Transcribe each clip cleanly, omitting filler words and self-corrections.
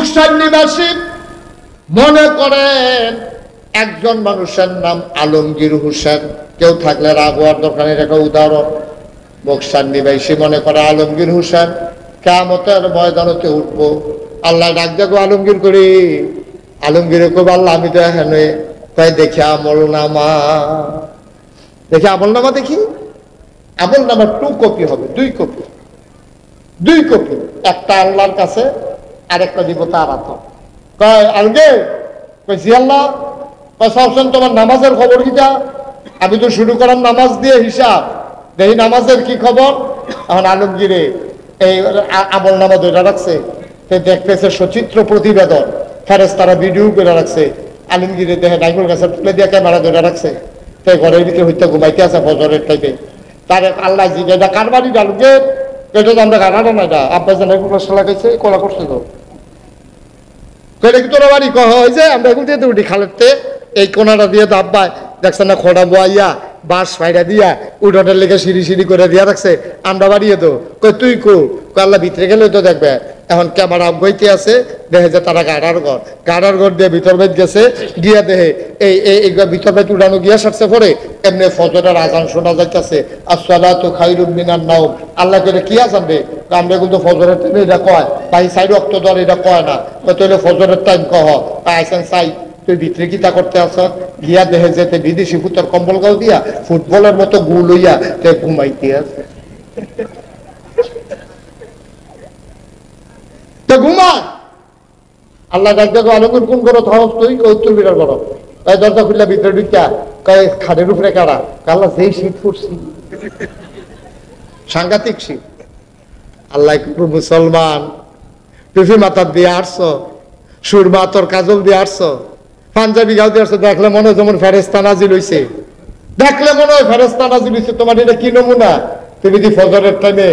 মুকসার নিবাসী মনে করেন একজন মানুষের নাম আলমগীর হোসেন, কেউ থাকলে রাগ হওয়ার দরকার নেই, একটা উদাহরণ। মুকসার নিবাসী মনে করে আলমগীর হোসেন কিয়ামতের ময়দানতে উঠবো, আল্লাহ ডাক দেখো আলমগীর করি, আলমগীরে কব আল্লাহ আমি তো এখানে, তাই দেখি আমল নামা, দেখি আমল নামা, দেখি আমল নামা 2 কপি হবে, 2 কপি, 2 কপি, একটা আল্লাহর কাছে আর একটা দিব তার হাতে। কয় আলমগীর, কই জি আল্লাহ, কয় সবসময় তোমার নামাজের খবর কিটা? আমি তো শুরু করার নামাজ দিয়ে হিসাব, দেখি নামাজের কি খবর। এখন আলমগীরে এই আমল নামা ধরে রাখছে, দেখতেছে সচিত্র প্রতিবেদন, ফেরেশতারা ভিডিও করে রাখছে, আলমগীরে দেখে নাইকুল গাছের তুলে দিয়ে ক্যামেরা ধরে রাখছে, তাই ঘরের ভিতরে হইতে ঘুমাইতে আছে ফজরের টাইপে। তার আল্লাহ জি এটা কার বাড়ি আলমগীর? এটা তো আমরা গাড়ানো না, এটা আব্বাস নাইকুল গাছ লাগাইছে, কলা করছে তো, কি তোর বাড়ি কহ হয়েছে? আমরা এগুলো দিয়ে উঠি খালেরতে, এই কোনাটা দিয়ে তো আব্বা দেখছেন না খোড়া বোয়াইয়া বাঁশ ফাইডা দিয়া উঠোটার লেগে সিঁড়ি সিঁড়ি করে দিয়া রাখছে, আমরা বাড়িয়ে তো। কই তুই কো? আল্লাহ ভিতরে গেলে তো দেখবে। এখন ক্যামেরা বইতে আছে, দেখে যে তারা গাড়ার ঘর দিয়ে ভিতর বেদ গেছে, গিয়া দেখে এই ভিতর বেদ উড়ানো গিয়া সারছে পরে এমনি ফজরের আজান শোনা যাইতেছে, আসসালাতু খায়রুম মিনান নাওম। আল্লাহ করে কি আজান রে? আমরা কিন্তু ফজরের টাইমে এটা কয়, ভাই 4 ওয়াক্ত ধরে এটা কয় না, তাহলে ফজরের টাইম কহ আইসেন চাই। তুই ভিতরে কিতা করতে আস? গিয়া দেখে যেতে বিদেশি ফুটার কম্বল গাও দিয়া ফুটবলের মতো গুল হইয়া তে ঘুমাইতে আছে, ঘুমা। আল্লাহ ডাক দেখো আলমগীর কোন করো হস তুই? উত্তর বিরাট করো। তাই দরজা খুললা ভিতরে ঢুকা, কয় খাটের উপরে কারা? আল্লাহ যেই শীত পড়ছি, সাংঘাতিক শীত। আল্লাহ মুসলমান, টুপি মাথার দিয়ে আসছ, সুরমা তোর কাজল দিয়ে আসছ, পাঞ্জাবি গাও দিয়ে আসছো, দেখলে মনে হয় যেমন ফেরেশতা নাজিল হইছে, দেখলে মনে হয় ফেরেশতা নাজিল হইছে। তোমার এটা কি নমুনা? তুমি যদি ফজরের টাইমে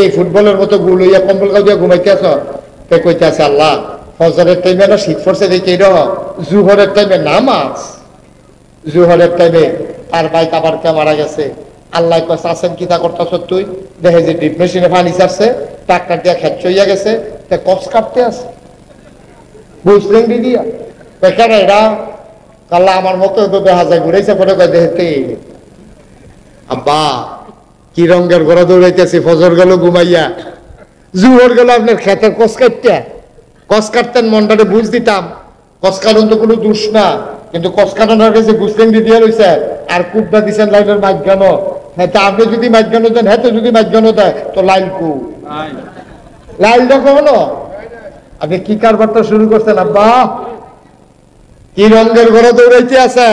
এই ফুটবলের মতো গুল হইয়া কম্বল গাও দিয়ে ঘুমাইতে আছো, তাই কইতে আছে আল্লাহ ফজরের টাইমে না শীত পড়ছে দেখে জুহরের টাইমে নামাজ, জুহরের টাইমে আর বাইক আবার কে মারা গেছে। আল্লাহ কাছে আছেন কিতা করতেছ তুই? দেখে যে ডিপ মেশিনে পানি ছাড়ছে, ট্রাক্টর দিয়ে খেত হইয়া গেছে, কচ কাটতে আছে বুঝলেন দিদিয়া। বেকার এরা আল্লাহ আমার মতো তো দেখা যায় ঘুরেছে পরে দেখতে আব্বা কি রঙের ঘোড়া দৌড়াইতেছি, ফজর গেল ঘুমাইয়া, জুহর গেল আপনার খেতের কচ কাটতে, কচ কাটতেন মনটারে বুঝ দিতাম। কচ কাটন তো কোনো দোষ না, কিন্তু কচ কাটানোর কাছে গুসলেন দিয়ে রয়েছে আর কুপটা দিচ্ছেন লাইনের মাঝখানো। হ্যাঁ, আপনি যদি মাঝখানো দেন, হ্যাঁ তো যদি মাঝখানো দেয় তো লাইল কু লাইল দেখো হলো। আপনি কি কারবারটা শুরু করছেন আব্বা? কি রঙের ঘরে দৌড়াইতে আছে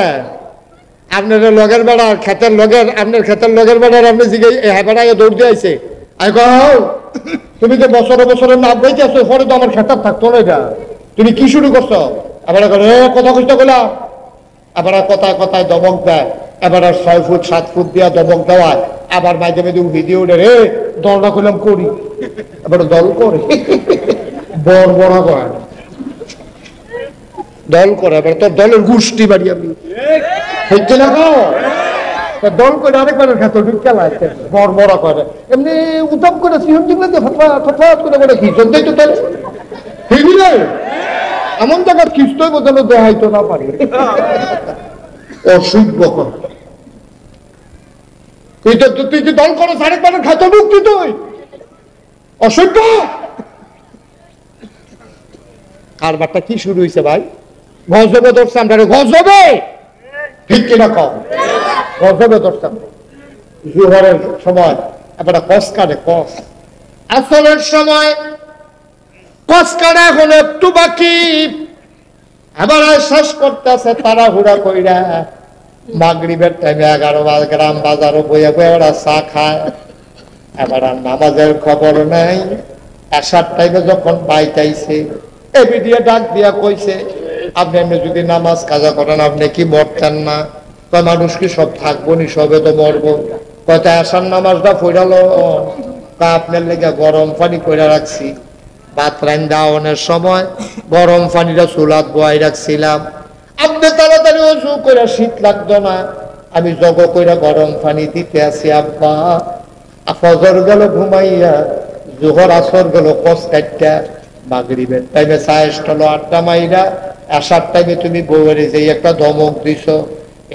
আপনার লগের বেড়ার খেতের লগের, আপনার খেতের লগের বেড়ার আপনি জিগে হ্যাঁ বেড়ায় দৌড় দিয়ে আইছে। আমি কও তুমি তো বছরে বছরে নাম বইতে আসো, পরে তো আমার খেতার থাকতো না, এটা তুমি কি শুরু করছো? আবার কথা কইতে গেলাম, আবার কথায় কথায় দমক দেয়, এবার 6 ফুট 7 ফুট দিয়া দমক দেওয়ায়, আবার মাঝে মাঝে ভিডিও উঠে রে দলটা করলাম করি, এবার দল করে বড় বড় করে দল করে, এবার তোর দলের গোষ্ঠী বাড়ি আমি হচ্ছে না গো, দল করে আরেকবার খেত খেলায় বড় বড় করে এমনি উদ্যম করে সিহন দিলে ফটফট করে বলে কি চলতেই তো তাহলে বুঝলে এমন জায়গা খ্রিস্টই বোঝানো দেখাইতো না পারি অসভ্য কর। তুই কি দল করো আরেকবার খেত ঢুকতি তুই অসভ্য। কারবারটা কি শুরু হয়েছে ভাই? গজবে ধরছে আমরা, গজবে ঠিক কিনা কম, গজবে ধরছে। জোহরের সময় এবার কস কাটে, কস আসলের সময় কস কাটে, এখন একটু বাকি, এবার শেষ করতেছে তারা হুড়া কইরা। মাগরিবের টাইমে 11 গ্রাম বাজারও বইয়া বইয়া ওরা চা খায়, এবার আর নামাজের খবর নাই। আসার টাইমে যখন পাইতাইছে এবি দিয়ে ডাক দিয়া কইছে আপনি এমনি যদি নামাজ কাজা করেন আপনি কি মরতেন না? কয় মানুষ কি সব থাকবো নি, সবে তো মরবো। কয়টা আসার নামাজটা পড়ালো, তা আপনার লেগে গরম পানি করে রাখছি, ভাত রান্দাওয়ানোর সময় গরম পানিটা চুলাত বয়াই রাখছিলাম, আপনি তাড়াতাড়ি ওযু করে শীত লাগতো না, আমি জগ করে গরম পানি দিতে আসি আব্বা। ফজর গেল ঘুমাইয়া, জোহর আসর গেল কস কাটটা, মাগরিবের টাইমে চায়ের স্টল আড্ডা মাইরা আসার টাইমে তুমি বউয়ের যে একটা ধমক দিছ,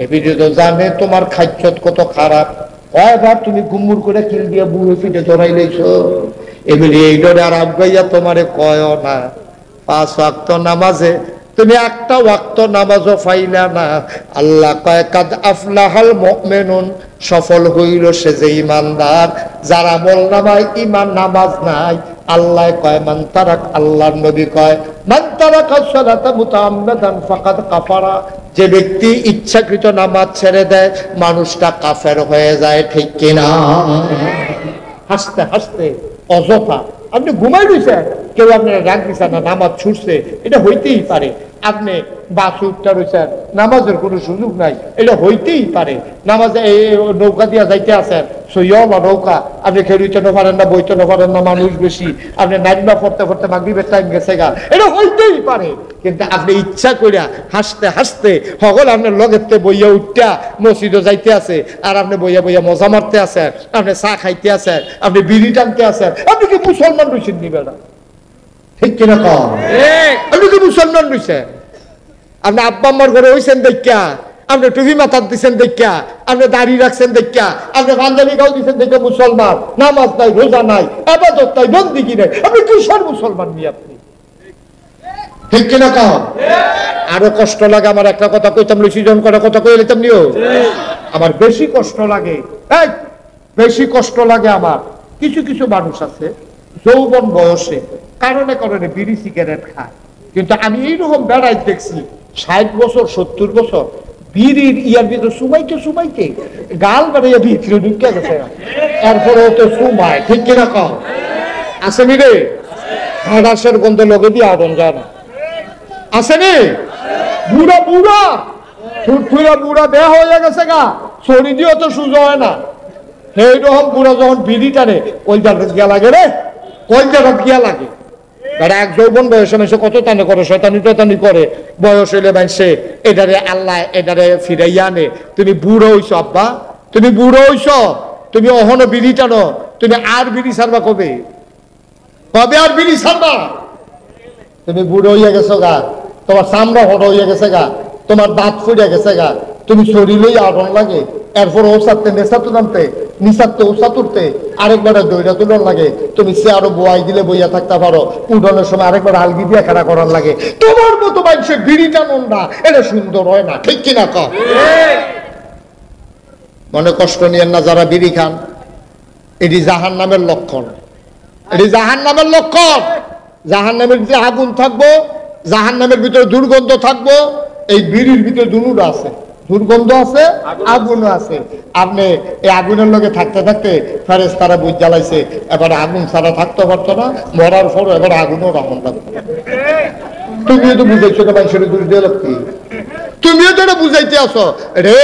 এমনি তো জানে তোমার খাদ্যত কত খারাপ, কয়বার তুমি গুমুর করে কিল দিয়ে বুড়ো পিঠে ধরাই লইছ, এমনি এই ডরে আর আবগাইয়া তোমারে কয় না। 5 ওয়াক্ত নামাজে তুমি একটা ওয়াক্ত নামাজও পাইলা না। আল্লাহ কয় কাদ আফলাহাল মুমিনুন, সফল হইল সে যে ইমানদার যার আমল নামায় ঈমান নামাজ নাই। আল্লাহ কয় মান তারাক, আল্লাহর নবী কয় মান তারাকা সালাতা মুতাআম্মিদান ফাকাদ কাফারা, যে ব্যক্তি ইচ্ছাকৃত নামাজ ছেড়ে দেয় মানুষটা কাফের হয়ে যায়। ঠিক কিনা? হাসতে হাসতে অযথা আপনি ঘুমাই রয়েছেন, কেউ আপনারা রাগ দিচ্ছেন না, নামাজ ছুটছে, এটা হইতেই পারে। আপনি বাস উঠতে রয়েছেন, নামাজের কোনো সুযোগ নাই, এটা হইতেই পারে। নামাজে নৌকা দিয়া যাইতে আছেন, সইয়লা নৌকা, আপনি খেলুইতে না পারেন না, বইতে না পারেন না, মানুষ বেশি, আপনি নাইবা পড়তে পড়তে মাগরিবের টাইম গেছে গা, এটা হইতেই পারে। কিন্তু আপনি ইচ্ছা করিয়া হাসতে হাসতে সকল আপনার লগেতে বইয়া উঠটা মসজিদে যাইতে আছে, আর আপনি বইয়া বইয়া মজা মারতে আছেন, আপনি চা খাইতে আছেন, আপনি বিড়ি টানতে আছেন। আপনি কি মুসলমান রয়েছেন নি বেড়া? ঠিক কিনা কম? আপনি কি মুসলমান রয়েছেন? আপনি আব্বা আম্মার ঘরে হইছেন দেখা, আপনি টুপি মাথার দিচ্ছেন দেখা, আপনি দাড়ি রাখছেন দেখা, আপনি পাঞ্জাবি গাও দিচ্ছেন দেখে মুসলমান। নামাজ নাই, রোজা নাই, ইবাদত নাই, বন্দেগী নাই, আপনি কিসের মুসলমান নি আপনি? ঠিক কিনা কম? আরো কষ্ট লাগে আমার, একটা কথা কইতাম লুচিজন করে কথা কই লইতাম নিও, আমার বেশি কষ্ট লাগে, বেশি কষ্ট লাগে আমার। কিছু কিছু মানুষ আছে যৌবন বয়সে কারণে কারণে বিড়ি সিগারেট খায়, কিন্তু আমি এইরকম বেড়াই দেখছি 60 বছর 70 বছর বিড়ির ইয়ার ভিতরে সুমাইতে সুমাইতে গাল বেড়াইয়া ভিতরে ঢুকে গেছে, এরপরে তো সুমায়। ঠিক কিনা কম? আসেনি রে? হাঁড়াসের গন্ধ লগে দিয়ে আগুন যায় না, আসেনি? বুড়া বুড়া ফুটফুরা বুড়া দেহ হয়ে গেছে গা, শরীরও তো সুযোগ হয় না। সেইরকম বুড়া যখন বিড়ি টানে কলজাটা গিয়া লাগে রে, কলজাটা গিয়া লাগে। তারা এক যৌবন বয়সে মানুষ কত টানে করে, শয়তানি টয়তানি করে, বয়স হইলে মানুষে এটারে আল্লাহ এটারে ফিরাইয়া আনে। তুমি বুড়ো হইছ আব্বা, তুমি বুড়ো হইছ, তুমি অহনো বিড়ি টানো, তুমি আর বিড়ি ছাড়বা কবে? কবে আর বিড়ি ছাড়বা? তুমি বুড়ো হইয়া গেছো গা, তোমার চামড়া হড় হইয়া গেছে গা, তোমার দাঁত ফুড়িয়া গেছে গা, তুমি শরীর লইয়া আগুন লাগে, এরপর ওসাতে নেশাতে নামতে, নিশাতে ওসা তুলতে আরেকবার দইরা তুলন লাগে। তুমি সে আরো বয়াই দিলে বইয়া থাকতে পারো, উঠোনের সময় আরেকবার আলগি দিয়া খেলা করার লাগে। তোমার মতো মানুষের বিড়ি টানুন না, এটা সুন্দর হয় না। ঠিক কিনা কম? মনে কষ্ট নিয়েন না যারা বিড়ি খান, এটি জাহান নামের লক্ষণ, এটি জাহান নামের লক্ষণ। জাহান নামের ভিতরে আগুন থাকবো, জাহান নামের ভিতরে দুর্গন্ধ থাকবো। এই বিড়ির ভিতরে দুটো আছে, দুর্গন্ধ আছে, আগুনও আছে। আপনি এই আগুনের লগে থাকতে থাকতে ফেরেশতারা বুঝ জ্বালাইছে, এবার আগুন ছাড়া থাকতে পারতো না, মরার পর এবার আগুনও রাখুন লাগতো। তুমিও তো বুঝাইছো না মানুষের দূর দিয়ে লাগতি, তুমিও তো এটা বুঝাইতে আসো রে।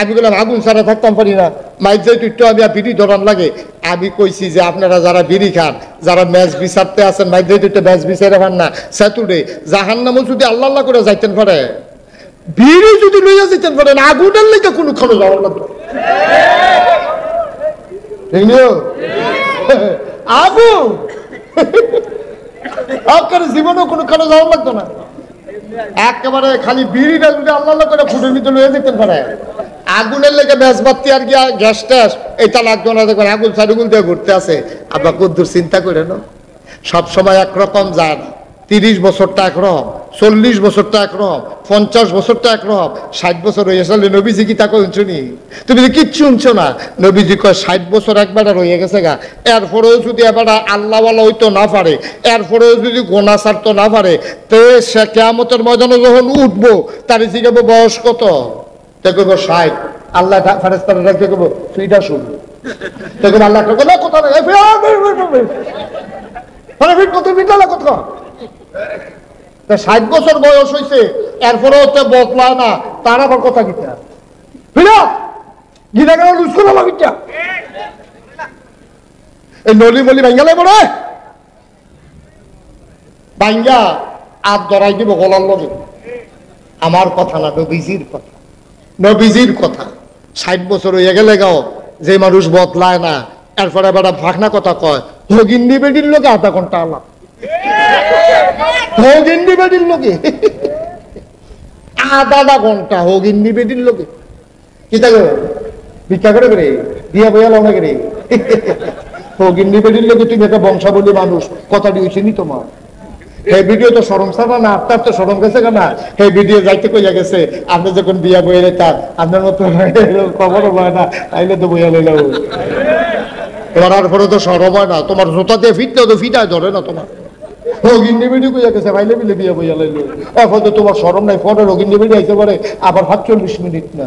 আমি বললাম আগুন ছাড়া থাকতাম পারি না, মাইক যাই তুই আমি বিড়ি ধরান লাগে। আমি কইছি যে আপনারা যারা বিড়ি খান, যারা ম্যাচ বিচারতে আছেন, মাইক যাই তুই ম্যাচ বিচারে পান না, সেতুরে জাহান্নামে যদি আল্লাহ আল্লাহ করে যাইতেন পারে, বিড়ি যদি লইয়া যেতেন পারেন, আগুনের লেগে কোনো খানো যাওয়ার লাগতো। আগুন আপনার জীবনেও কোনো খানো যাওয়ার লাগতো না। একেবারে খালি বিড়িটা যদি আল্লাহ আল্লাহ করে ফুটের ভিতরে লইয়া যেতেন পারে, আগুনের লেগে ম্যাচ বাতি আর গিয়া গ্যাস ট্যাস এটা লাগতো না। দেখবেন আগুন সারিগুল দিয়ে ঘুরতে আছে। আপনার কদ্দুর চিন্তা করে না, সবসময় একরকম যায় না। 30 বছরটা একরকম, 40 বছরটা একরকম, 50 বছরটা একরকম, 60 বছর হয়ে গেছে। নবীজি কি তা শুনি? তুমি কিচ্ছু শুনছো না। নবীজি কয় 60 বছর একবারে রয়ে গেছে গা, এরপরেও যদি এবার আল্লাহওয়ালা হইতো না পারে, এরপরেও যদি গোনা ছাড়তো না পারে, তো সে কিয়ামতের ময়দানে যখন উঠবো তার জিজ্ঞাসা বয়স কত? দেখব 60। আল্লাহ ফেরেশতারা ডাকতে কইব তুইটা শুন, দেখব আল্লাহ কত কথা কত মিটালা কত 60 বছর বয়স হয়েছে, এরপরেও তো বদলায় না, তার আবার কথা গীতা গীতা কেন লুজ করলাম গীতা এই নলি মলি ভাঙ্গালে পড়ে ভাঙ্গা আর ধরাই দিব গলার লগে। আমার কথা না, নবীজির কথা, নবীজির কথা। 60 বছর হয়ে গেলে গাও যে মানুষ বদলায় না, এরপরে এবার ফাঁকনা কথা কয়, হগিন্নি বেডির লোকে আধা ঘন্টা আলাপ। হোক ইন্ডি বেডির লোকে আধা ঘন্টা হোক ইন্ডি বেডির লোকে কি থাকো ভিক্ষা করে করে দিয়া বইয়া লড়া করে হোক ইন্ডি বেডির লোকে তুমি একটা বংশাবলী মানুষ কথাটি হয়েছে নি তোমার এই ভিডিও তো সরম সারা না আপনার তো সরম গেছে না এই ভিডিও যাইতে কইয়া গেছে আপনি যখন বিয়া বইয়া লেতাম আপনার মতো খবরও হয় না তাইলে তো বইয়া লইল তোমার পরে তো সরম হয় না তোমার জোতা দিয়ে ফিটলে তো ফিটায় ধরে না তোমার রোগিন্দি বেডি কইয়া গেছে ভাইলে মিলে বিয়া বইয়া লইল এখন তো তোমার সরম নাই পরে রোগিন্দি বেডি আইতে পারে আবার ৪৫ মিনিট না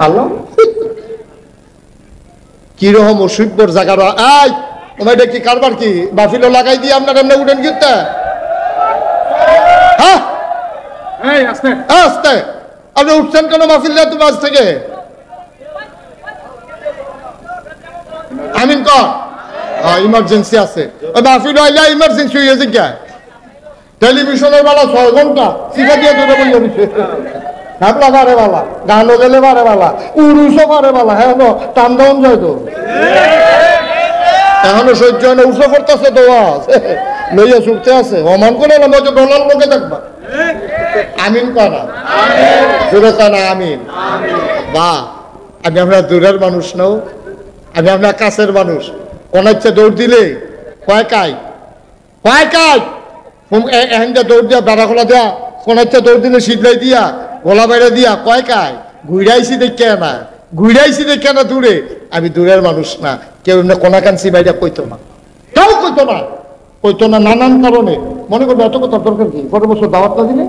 আল্লাহ কিরকম অসুখবর জায়গার আই তোমার এটা কি কারবার কি বাফিলো লাগাই দিয়ে আপনার এমনি উঠেন কিন্তু হ্যাঁ আস্তে আপনি উঠছেন কেন মাহফিল তুমি আজ থেকে আমিন কর ইমার্জেন্সি আছে ওই মাহফিল আইলে ইমার্জেন্সি হয়েছে কে টেলিভিশনের বেলা ৬ ঘন্টা শিখা দিয়ে দূরে বইয়া দিচ্ছে ভাবলা বারে বালা গানও গেলে বারে বালা উরুসও বারে বালা হ্যাঁ টান দাউন যায় তো এখনো সহ্য হয় না উঠে পড়তেছে তো লইয়া ছুটতে আছে অমান করে না মজা ডলার লোকে দেখবা আমিন করা দূরে কানা আমিন বা আমি আমরা দূরের মানুষ নাও আমি আমরা কাছের মানুষ কোন ইচ্ছে দৌড় দিলে কয় কাই এখন দৌড় দিয়া বেড়া খোলা দেয়া কোন ইচ্ছে দৌড় দিলে শীতলাই দিয়া গোলা বাইরে দিয়া কয় কাই ঘুরাইছি দেখে না দূরে আমি দূরের মানুষ না কেউ এমনি কোনাকাঞ্চি বাইরে কইতো না কেউ কইতো না নানান কারণে মনে করবো এত কথা দরকার কি পরের বছর দাওয়াত না দিলে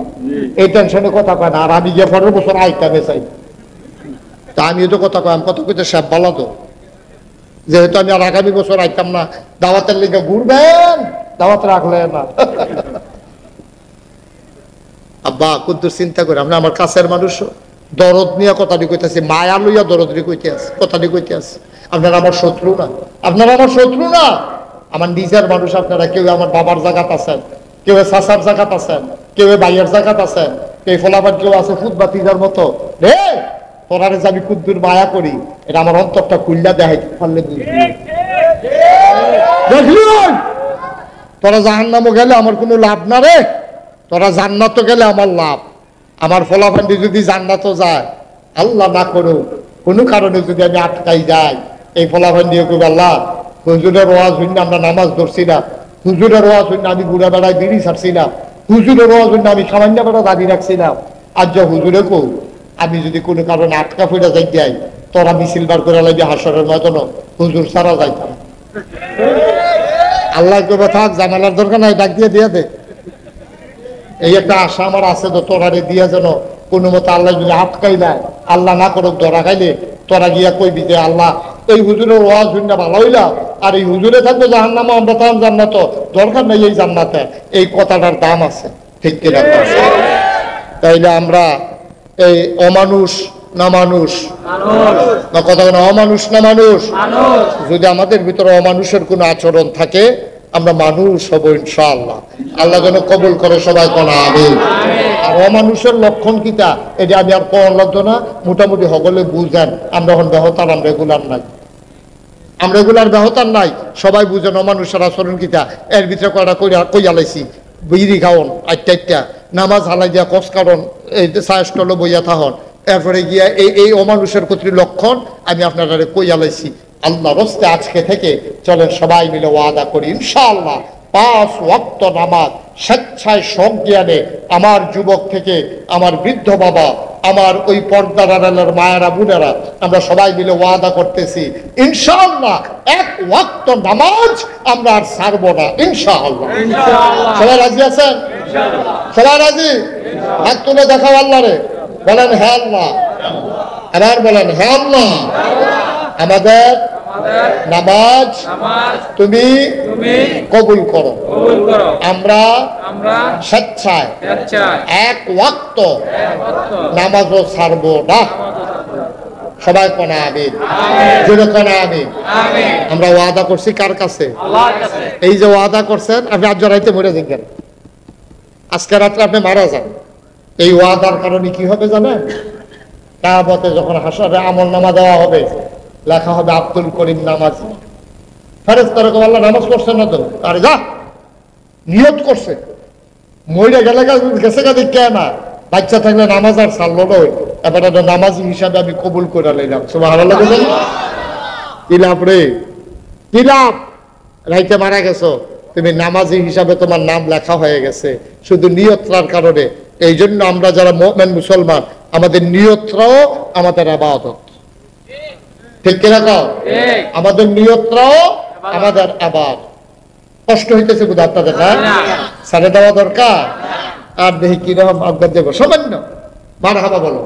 এই টেনশনে কথা কয় না আর আমি গিয়ে পরের বছর আইতামে চাই তা আমিও তো কথা কয় আমি কথা কইতে সব বলা তো যেহেতু আমি আর আগামী বছর আইতাম না দাওয়াতের লিগে ঘুরবেন দাওয়াত রাখলে না আব্বা কুদ্দুর চিন্তা করে আমরা আমার কাছের মানুষ দরদ নিয়ে কথাটি কইতেছি মায়া লইয়া দরদি কইতে আছে কথাটি কইতে আছে আপনারা আমার শত্রু না আমার নিজের মানুষ আপনারা কেউ আমার বাবার জায়গাত আছেন কেউ চাচার জায়গাত আছেন কেউ ভাইয়ের জায়গাত আছেন কেউ ফলাবাদ কেউ আছে ফুটবাতিজার মতো রে তোরারে যে আমি কুদ্দুর মায়া করি এটা আমার অন্তরটা খুললা দেখাইতে পারলে দেখলি তোরা জাহান্নামে গেলে আমার কোনো লাভ না রে তোরা জান্নাত গেলে আমার লাভ আমার ফলাফান্ডি যদি জান্নাত যায় আল্লাহ না করো কোনো কারণে যদি আমি আটকাই যাই এই ফলাফান্ডি কইব আল্লাহ হুজুরের ওয়াজ হইনা আমরা নামাজ ধরছি না হুজুরের ওয়াজ হইনা আমি বুড়া বেড়ায় বিড়ি ছাড়ছি না হুজুরের ওয়াজ হইনা আমি সামান্য বেড়া দাবি রাখছি না আর যা হুজুরে কো আমি যদি কোনো কারণে আটকা ফিরে যাই যাই তোরা মিছিল বার করে লাগবে হাসরের মতন হুজুর সারা যাইতাম আল্লাহ কবে থাক জানালার দরকার নাই ডাক দিয়ে দে এই একটা আশা আমার আছে তো তোরারে দিয়া যেন কোনো মতো আল্লাহ যদি আটকাই দেয় আল্লাহ না করুক ধরা খাইলে তোরা গিয়া কইবি যে আল্লাহ এই হুজুরের ওয়াজ শুননা ভালো হইলা আর এই হুজুরে থাকবে জাহান্নামে আমরা তখন জান্নাত দরকার নেই এই জান্নাতে এই কথাটার দাম আছে ঠিক কিনা তাইলে আমরা এই অমানুষ না মানুষ না কথা না অমানুষ না মানুষ যদি আমাদের ভিতরে অমানুষের কোনো আচরণ থাকে আমরা মানুষ হব ইনশাআল্লাহ আল্লাহ যেন কবুল করে সবাই কোনা আমিন আর অমানুষের লক্ষণ কিটা এটা আমি আর কোন লাগতো না মোটামুটি সকলে বুঝেন আমরা এখন বেহতার আমরা রেগুলার বেহতার নাই সবাই বুঝেন অমানুষের আচরণ কিটা এর ভিতরে কয়টা কইয়া লাইছি বিড়ি খাওন আটটা নামাজ হালাই দিয়া কস কারণ এই সায়স্টল বইয়া থাহন এরপরে গিয়া এই অমানুষের কতটি লক্ষণ আমি আপনারা কইয়া লাইছি আল্লাহ রস্তে আজকে থেকে চলেন সবাই মিলে ওয়াদা করি ইনশাআল্লাহ 5 ওয়াক্ত নামাজ স্বেচ্ছায় সজ্ঞানে আমার যুবক থেকে আমার বৃদ্ধ বাবা আমার ওই পর্দার আড়ালের মায়েরা বোনেরা আমরা সবাই মিলে ওয়াদা করতেছি ইনশাআল্লাহ 1 ওয়াক্ত নামাজ আমরা আর ছাড়বো না ইনশাআল্লাহ সবাই রাজি আছেন সবাই রাজি হাত তুলে দেখাও আল্লাহ রে বলেন হ্যাঁ আল্লাহ আবার বলেন হ্যাঁ আল্লাহ আমাদের নামাজ তুমি কবুল করো আমরা স্বেচ্ছায় 1 ওয়াক্ত নামাজও ছাড়বো না সবাই কোনা আমিন জোরে কোনা আমিন আমরা ওয়াদা করছি কার কাছে এই যে ওয়াদা করছেন আপনি আজ রাইতে মরে যাবেন আজকে রাত্রে আপনি মারা যান এই ওয়াদার কারণে কি হবে জানেন কিয়ামতে যখন হাসরে আমলনামা দেওয়া হবে লেখা হবে আব্দুল করিম নামাজি ফেরেশতারা কো আল্লাহ নামাজ পড়ছেন না তো আরে যা নিয়ত করছে, মইরা গেলে গেছে কাজে কে না, বাচ্চা থাকলে নামাজ আর ছাড়লো নয়, এবার একটা নামাজি হিসাবে আমি কবুল করে নিলাম। সুবহানাল্লাহ। কি লাভ রে, কি লাভ? রাইতে মারা গেছো, তুমি নামাজি হিসাবে তোমার নাম লেখা হয়ে গেছে শুধু নিয়তটার কারণে। এই জন্য আমরা যারা মুমিন মুসলমান, আমাদের নিয়তটাও আমাদের ইবাদত। ঠিক কিনা কও? আমাদের নিয়তটাও আমাদের ইবাদত। কষ্ট হইতেছে বুঝা আপনাদের, হ্যাঁ? সাড়ে দেওয়া দরকার। আর দেখি কিরকম আজ্ঞা দেবো, সামান্য মারহাবা বলো,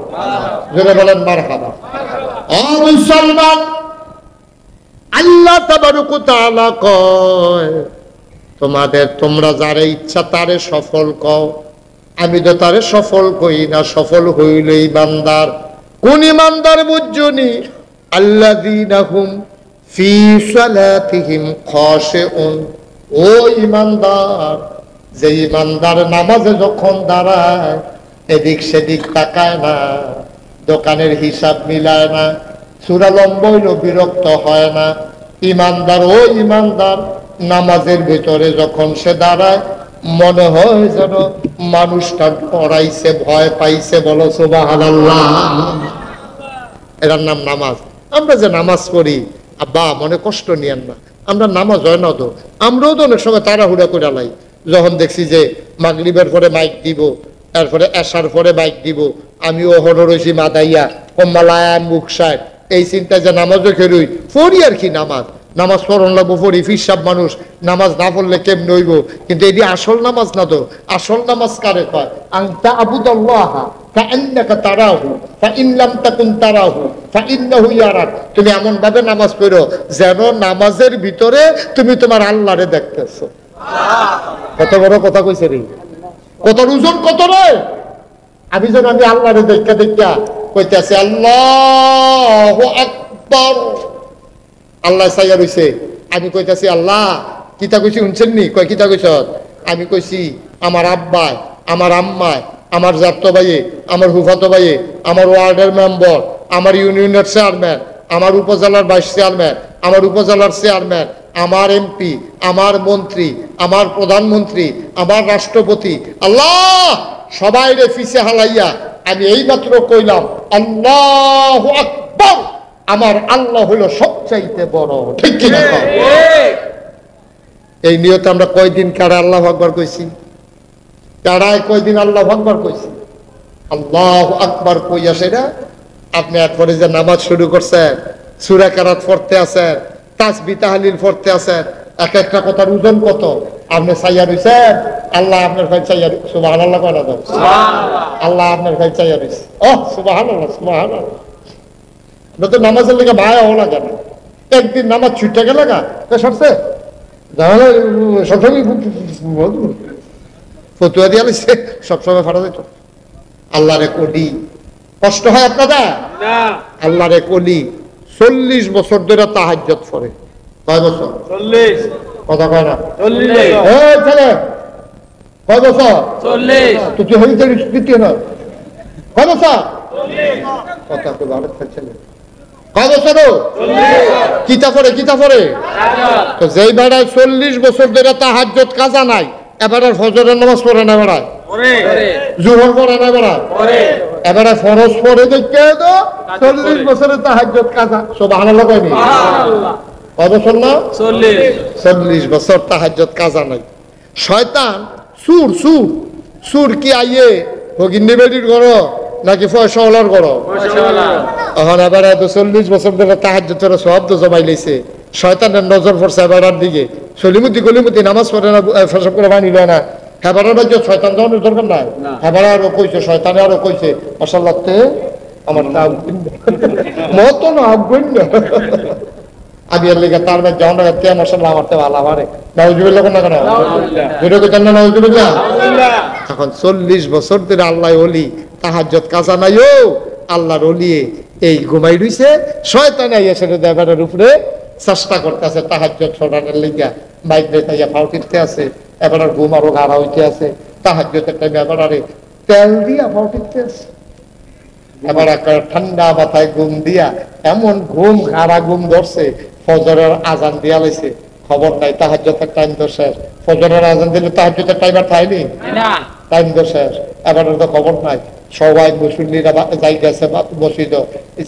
জোরে বলেন মারহাবা। ও মুসলমান, আল্লাহ তাবারক ওয়া তাআলা কয় তোমরা যারে ইচ্ছা তারে সফল কও, আমি তো তারে সফল কই না, সফল হইল ইমানদার। কোন ইমানদার বুঝছনি? আল্লাযীনা হুম ফি সালাতিহিম খাশিউন। ও ইমানদার, যে ইমানদার নামাজে যখন দাঁড়ায় এদিক সেদিক তাকায় না, দোকানের হিসাব মিলায় না, সূরা লম্বা হইল বিরক্ত হয় না। ইমানদার, ও ইমানদার নামাজের ভিতরে যখন সে দাঁড়ায় মনে হয় যেন মানুষটা পড়াইছে, ভয় পাইছে। বলো সুবহানাল্লাহ। এটার নাম নামাজ। আমরা যে নামাজ পড়ি, আব্বা মনে কষ্ট নিয়েন না, আমরা নামাজ হয় না তো, আমরাও তো অনেক সময় তাড়াহুড়া করে লাই। যখন দেখছি যে মাগরিবের পরে মাইক দিব, তারপরে এশার পরে মাইক দিব, আমিও হররইছি মাদাইয়া কম্মালায়া মুখ সাহেব, এই চিন্তা যে নামাজও খেলুই পড়ি আর কি। নামাজ পড়ন লাগবো, পড়ি। ফিরসাব মানুষ নামাজ না পড়লে কেমন হইব? কিন্তু এটি আসল নামাজ না তো। আসল নামাজ কারে কয়? আনতা আবুদাল্লাহ কাআন্নাকা তারাহু ফাইন লাম তাকুন তারাহু ফাইন্নাহু ইয়ারাক। তুমি এমন ভাবে নামাজ পড়ো যেন নামাজের ভিতরে তুমি তোমার আল্লাহরে দেখতেছো। কত বড় কথা কইছে রে, কত ওজন, কত রে। আমি যেন আমি আল্লাহরে দেখা দেখা কইতেছি আল্লাহু আকবার। আল্লাহ সাইয়া রইছে, আমি কইতাছি আল্লাহ। কিতা কইছি শুনছেন নি? কয় কিতা কইছ? আমি কইছি আমার আব্বাই, আমার আম্মায়, আমার জাতো ভাইয়ে, আমার হুফাতো ভাইয়ে, আমার ওয়ার্ডের মেম্বার, আমার ইউনিয়নের চেয়ারম্যান, আমার উপজেলার ভাইস চেয়ারম্যান, আমার উপজেলার চেয়ারম্যান, আমার এমপি, আমার মন্ত্রী, আমার প্রধানমন্ত্রী, আমার রাষ্ট্রপতি, আল্লাহ সবাই রে ফিসে হালাইয়া আমি এইমাত্র কইলাম আল্লাহু আকবার। আমার আল্লাহ হলো সবচাইতে বড়। ঠিক কিনা? এই নিয়তে আমরা কয়দিন কারা আল্লাহু আকবার কইছি? কারায় কয়দিন আল্লাহু আকবার কইছি? আল্লাহু আকবার কইয়া সেটা আপনি একবারে যে নামাজ শুরু করছেন, সূরা কারাত পড়তে আছেন, তাসবিহ তাহলিল পড়তে আছেন, এক একটা কথার ওজন কত। আপনি চাইয়া রইছেন, আল্লাহ আপনার ভাই চাইয়া। সুবহানাল্লাহ করা দাও, সুবহানাল্লাহ। আল্লাহ আপনার ভাই চাইয়া রইছে। ওহ সুবহানাল্লাহ, সুবহানাল্লাহ। নতুন নামাজের লেগে ভাই হওয়া লাগে না। একদিন নামাজ ছুটে গেলে গা সবসে সবসময় ফতুয়া দিয়া লাগছে, সবসময় ফাটা যেত। আল্লাহ রে কলি কষ্ট হয় আপনাদের? আল্লাহ রে কলি 40 বছর ধরে তাহাজ্জুদ পড়ে। কয় বছর? 40। কথা কয় না? 40। এই ছেলে কয় বছর? 40। তুই হইতে দিতে না। কয় বছর? 40। কথা তো ভালো ছেলে। কয় বছর? 40। কিতা পড়ে, কিতা পড়ে? তো যেই বেড়ায় 40 বছর ধরে তাহাজ্জুদ কাজা নাই, এবারে ফজরের নামাজ পড়ে না, বেড়ায় জোহর পড়ে না, বেড়ায় এবারে ফরজ পড়ে দেখে তো 40 বছরের তাহাজ্জুদ কাজা। সুবহানাল্লাহ কয়নি? কয় বছর না? 40 বছর তাহাজ্জুদ কাজা নাই। শয়তান সুর সুর সুর কি আইয়ে ভগিনী বেডির ঘর নাকি পয়সাওয়ালার ঘর? এখন এবারে 40 বছর ধরে তাহাজ্জুদের শব্দ জমাই লাইছে। শয়তানের নজর পড়ছে এবারের দিকে। সলিমুদ্দি গলিমুদ্দি নামাজ পড়ে না, ফেসব করে বানি লয় না। হেবারের রাজ্য শয়তান যাওয়ানোর দরকার নাই। হেবারে আরো কইছে, শয়তানে আরো কইছে মাশাআল্লাহতে আমার নাম মতো না আগুন্য। আমি এর লেগে তার মধ্যে যখন তে মাশাআল্লাহ আমারতে ভালো আমারে নাউজুবিল্লাহ কোন না কেন যেটা কইতেন না নাউজুবিল্লাহ। এখন 40 বছর ধরে আল্লাহ ওলি তাহাজ্জুদ কাজা নাইও, আল্লাহর ওলি এই ঘুমাই রইছে। শয়তান আইয়া সেটা দেবারের উপরে চেষ্টা করতেছে তাহাজ্জুদ ছড়ানোর লেগে। মাইক রেতাইয়া ফাউ টিপতে আছে, এবার ঘুম আরো গাড়া হইতে আছে। তাহাজ্জুদের টাইমে এবার তেল দিয়া ফাউ টিপতে আছে। এবার ঠান্ডা মাথায় ঘুম দিয়া এমন ঘুম গাড়া ঘুম ধরছে, ফজরের আজান দিয়া লাইছে। খবর নাই, তাহাজ্জুদের টাইম তো শেষ। ফজরের আজান দিলে তাহাজ্জুদের টাইম আর থাইনি, টাইম তো শেষ। এবার তো খবর নাই, সবাই মুসল্লিরা যাই গেছে মসজিদ,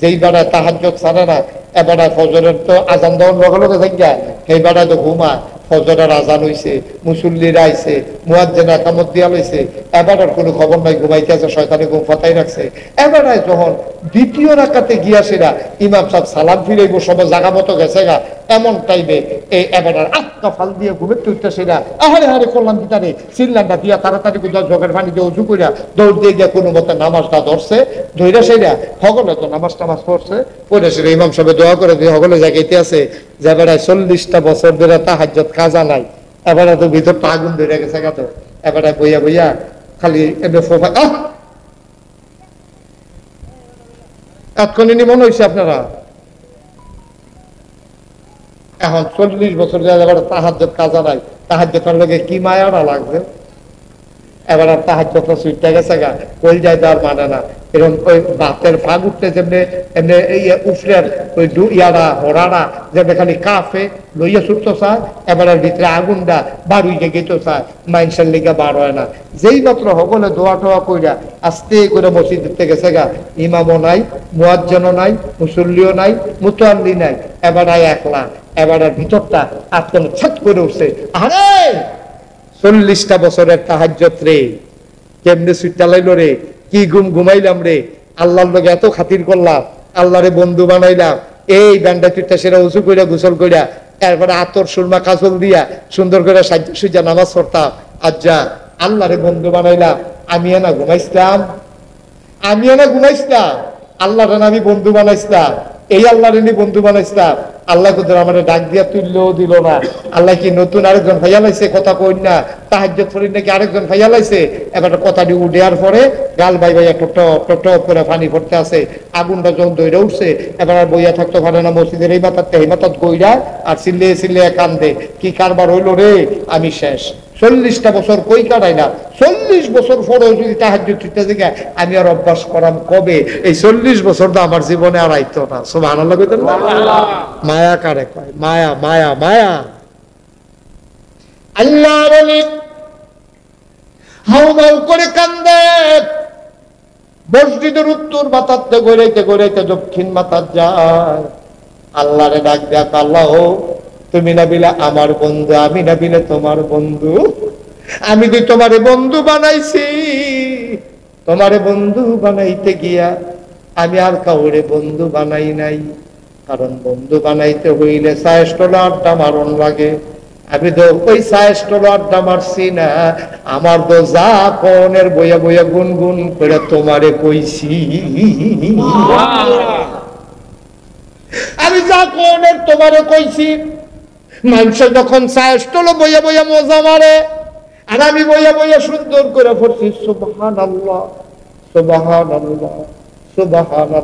যেই বেড়ায় তাহাজ্জুদ ছাড়ে না, এবারে ফজরের তো আজান দেওয়ার লগে লগে যাই গা, সেই বেড়ায় তো ঘুমায়। ফজরের আজান হইছে, মুসল্লিরা আইছে, মুয়াজ্জিন একামত দিয়া লইছে, এবার আর কোনো খবর নাই, ঘুমাইতে আছে, শয়তানে ঘুম ফাতাই রাখছে। এবারে যখন দ্বিতীয় রাকাতে গিয়াছিরা ইমাম সাহেব সালাম ফিরাইব, সবাই জাগা মতো গেছে গা, এমন টাইমে এই এবার আটকা ফাল দিয়ে ঘুমের তুইতেছিরা, আহারে হারে করলাম কিতারে সিল্লান্ডা দিয়া তাড়াতাড়ি জগের পানি দিয়ে উঁচু করিয়া দৌড় দিয়ে গিয়া কোনো মতে নামাজটা ধরছে, ধৈরা সেরা হগলে তো নামাজ টামাজ পড়ছে, পড়ে সেরা ইমাম সাহেব দোয়া করে দিয়ে হগলে জায়গাইতে আছে যে বেড়ায় 40টা বছর ধরে তাহাজ্জুদ কাজা নাই, এবারে তো ভিতরটা আগুন ধরে গেছে গা, তো এবারে বইয়া বইয়া খালি এমনি ফোফা এতক্ষণই মনে হয়েছে আপনারা। এখন 40 বছর এবার তাহাজ্জুদ কাজা নাই, তাহাজ্জুদের লগে কি মায়াটা লাগবে। এবার আর তাহাজ্জুদটা ছুটতে গেছে গা, কই যায় তার মানে না। এরকম ওই বাতের ফাগ উঠতে যেমনি এমনি উফরের ওই ইয়ারা হরারা যেমনি খালি কাফে লইয়া ছুটতে চায়, এবার ভিতরে আগুনটা বাড়ুই গেতো চায়, মাইনসের লিগা বার হয় না। যেই মাত্র হগলে দোয়া টোয়া কইরা আস্তে করে মসজিদ দিতে গেছে গা, ইমামও নাই, মুয়াজ্জিনও নাই, মুসল্লিও নাই, মুতাল্লি নাই, এবার একলা। এবার ভিতরটা আত্ম ছাত করে উঠছে, আরে 40টা বছরের তাহাজ্জুদ রে, কেমনে সুইটা লাইল রে, কি ঘুমাইলাম রে, আল্লাহর লগে এত খাতির করলাম, আল্লাহরে বন্ধু বানাইলাম, এই ব্যান্ডা চুটটা সেরা উঁচু কইরা গোসল কইরা এরপরে আতর সুরমা কাজল দিয়া সুন্দর করে সাজ্জা সুজা নামাজ পড়তাম, আজ্জা আল্লাহরে বন্ধু বানাইলাম, আমি না ঘুমাইছিলাম, আল্লাহরে আমি বন্ধু বানাইছিলাম, এই আল্লাহরে নি বন্ধু বানাইছিলাম। আল্লাহ কোথাও আমার ডাক দিয়া তুললেও দিল না। আল্লাহ কি নতুন আরেকজন ভাইয়া লাইছে, কথা কই না, তাহাজ্জুদ পড়ি নাকি আরেকজন ভাইয়া লাইছে। এবার কথাটি উঠেয়ার পরে গাল বাই ভাইয়া টপ করে পানি পড়তে আছে, আগুনটা যখন দইরা উঠছে, এবার আর বইয়া থাকতে পারে না, মসজিদের এই মাথাতে এই মাথাত গইরা আর চিল্লিয়ে চিল্লিয়ে কান্দে, কি কারবার হইল রে, আমি শেষ। 40টা বছর কই কাটাই না, 40 বছর পরেও যদি তাহাজ্জুদ ছুটতে দিকে আমি আর অভ্যাস করাম কবে, এই 40 বছর তো আমার জীবনে আর আইতো না। সুবহানাল্লাহ কইতেন না? মায়া কারে কয়, মায়া মায়া মায়া। আল্লাহ বলি হাউমাউ করে কান্দে, মসজিদের উত্তর মাথাতে গড়াইতে গড়াইতে দক্ষিণ মাথার যায়, আল্লাহরে ডাক দেখ, আল্লাহ তুমি না বিলে আমার বন্ধু, আমি না বিলে তোমার বন্ধু, আমি তো তোমারে বন্ধু বানাইছি, তোমারে বন্ধু বানাইতে গিয়া আমি আর কাউরে বন্ধু বানাই নাই, কারণ বন্ধু বানাইতে হইলে সায়েস্টলা আড্ডা মারণ লাগে, আমি তো ওই সায়েস্টলা আড্ডা মারছি না, আমার তো যা কনের বইয়া বইয়া গুনগুন করে তোমারে কইছি, আমি যা কনের তোমারে কইছি। মানুষ যখন সায়েস্টলো বইয়া বইয়া মজা মারে, আর আমি বইয়া বইয়া সুন্দর করে পড়ছি সুবহানাল্লাহ সুবহানাল্লাহ সুবহানাল্লাহ